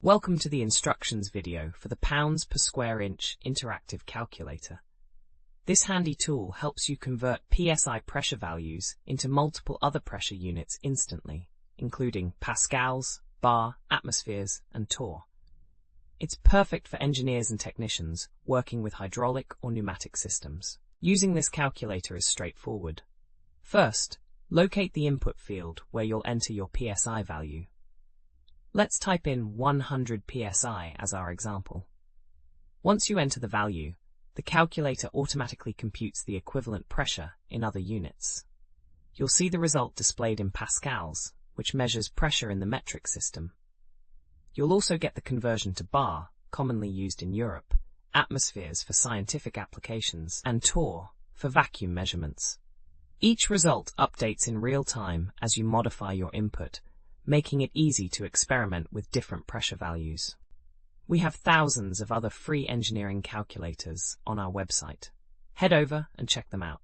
Welcome to the instructions video for the pounds per square inch interactive calculator. This handy tool helps you convert PSI pressure values into multiple other pressure units instantly, including pascals, bar, atmospheres, and torr. It's perfect for engineers and technicians working with hydraulic or pneumatic systems. Using this calculator is straightforward. First, locate the input field where you'll enter your PSI value. Let's type in 100 psi as our example. Once you enter the value, the calculator automatically computes the equivalent pressure in other units. You'll see the result displayed in pascals, which measures pressure in the metric system. You'll also get the conversion to bar, commonly used in Europe, atmospheres for scientific applications, and torr for vacuum measurements. Each result updates in real time as you modify your input, making it easy to experiment with different pressure values. We have thousands of other free engineering calculators on our website. Head over and check them out.